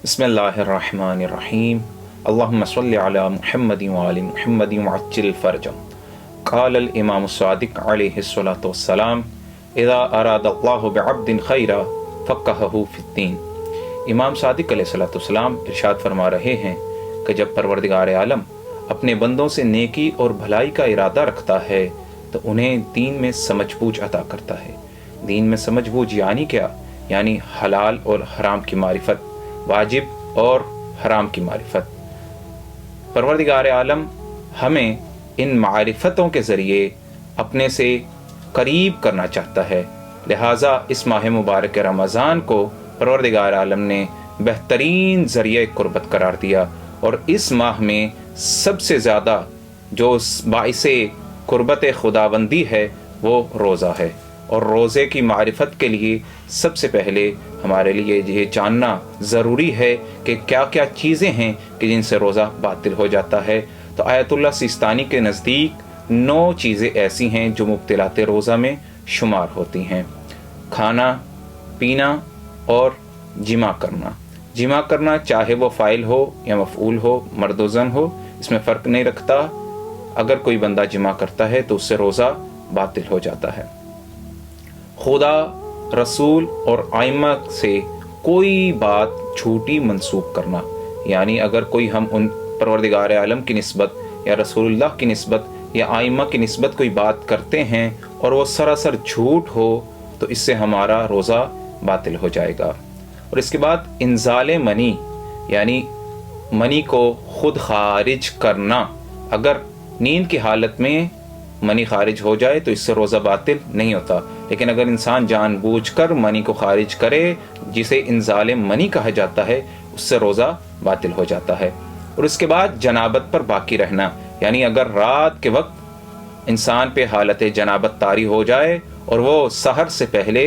बिस्मिल्लाहिर्रहमानिर्रहीम। अल्लाहुम्मा सल्लि अला मुहम्मद व आलि मुहम्मद वअज्जिल फरजम। क़ाल अल इमाम सादिक़ अलैहिस्सलातु वस्सलाम इज़ा अरादल्लाहु बिअब्दिन खैरा फ़क़्क़हहु फ़िद्दीन। इमाम सादिक़ अलैहिस्सलातु वस्सलाम इरशाद फरमा रहे हैं कि जब परवरदिगार आलम अपने बंदों से नेकी और भलाई का इरादा रखता है तो उन्हें दीन में समझ बूझ अता करता है। दीन में समझ बूझ यानी क्या? यानी हलाल और हराम की मारिफत, वाजिब और हराम की मारिफत। परवरदिगार आलम हमें इन मारिफतों के ज़रिए अपने से करीब करना चाहता है। लिहाजा इस माह मुबारक रमज़ान को परवरदिगार आलम ने बेहतरीन ज़रिए कुर्बत करार दिया और इस माह में सबसे ज़्यादा जो बाइसे कुर्बत खुदाबंदी है वो रोज़ा है। और रोज़े की मारिफत के लिए सबसे पहले हमारे लिए ये जानना ज़रूरी है कि क्या क्या चीज़ें हैं कि जिनसे रोज़ा बातिल हो जाता है। तो आयतुल्लाह सिस्तानी के नज़दीक 9 चीज़ें ऐसी हैं जो मुब्तिलात रोज़ा में शुमार होती हैं। खाना पीना और जिमा करना। जिमा करना चाहे वो फ़ाइल हो या मफ़ऊल हो, मर्द व ज़न हो, इसमें फ़र्क नहीं रखता। अगर कोई बंदा जिमा करता है तो उससे रोज़ा बातिल हो जाता है। खुदा, रसूल और आइम्मा से कोई बात झूठी मंसूब करना, यानी अगर कोई हम उन परवरदिगार आलम की निस्बत या रसूलुल्लाह की निस्बत या आइम्मा की निस्बत कोई बात करते हैं और वो सरासर झूठ हो तो इससे हमारा रोज़ा बातिल हो जाएगा। और इसके बाद इंजाले मनी, यानी मनी को खुद खारिज करना। अगर नींद की हालत में मनी खारिज हो जाए तो इससे रोज़ा बातिल नहीं होता, लेकिन अगर इंसान जानबूझकर मनी को खारिज करे, जिसे इंजाले मनी कहा जाता है, उससे रोज़ा बातिल हो जाता है। और इसके बाद जनाबत पर बाकी रहना, यानी अगर रात के वक्त इंसान पे हालत जनाबत तारी हो जाए और वो सहर से पहले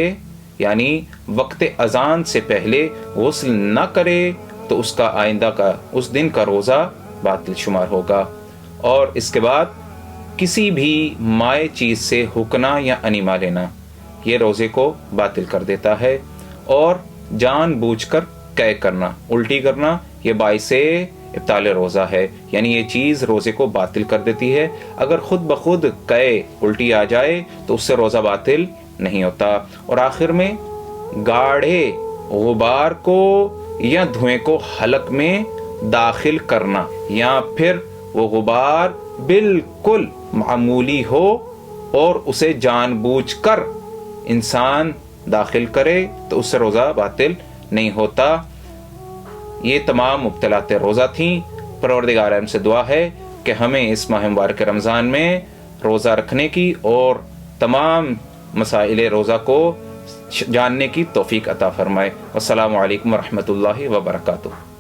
यानी वक्त अजान से पहले गुस्ल न करे तो उसका आइंदा का उस दिन का रोज़ा बातिल शुमार होगा। और इसके बाद किसी भी माए चीज़ से हुकना या अनीमा लेना, ये रोज़े को बातिल कर देता है। और जानबूझकर कै करना, उल्टी करना, ये बाइसे इब्ताल रोज़ा है, यानी ये चीज़ रोज़े को बातिल कर देती है। अगर खुद ब खुद कै उल्टी आ जाए तो उससे रोज़ा बातिल नहीं होता। और आखिर में गाढ़े गुबार को या धुएं को हलक में दाखिल करना, या फिर वो गुबार बिल्कुल मामूली हो और उसे जानबूझकर इंसान दाखिल करे तो उससे रोज़ा बातिल नहीं होता। ये तमाम मुब्तलात रोज़ा थीं। परवरदिगार आलम से दुआ है कि हमें इस माह मुबारक रमज़ान में रोज़ा रखने की और तमाम मसाइल रोज़ा को जानने की तौफीक अता फरमाए। अस्सलामु अलैकुम व रहमतुल्लाहि व बरकातुहू।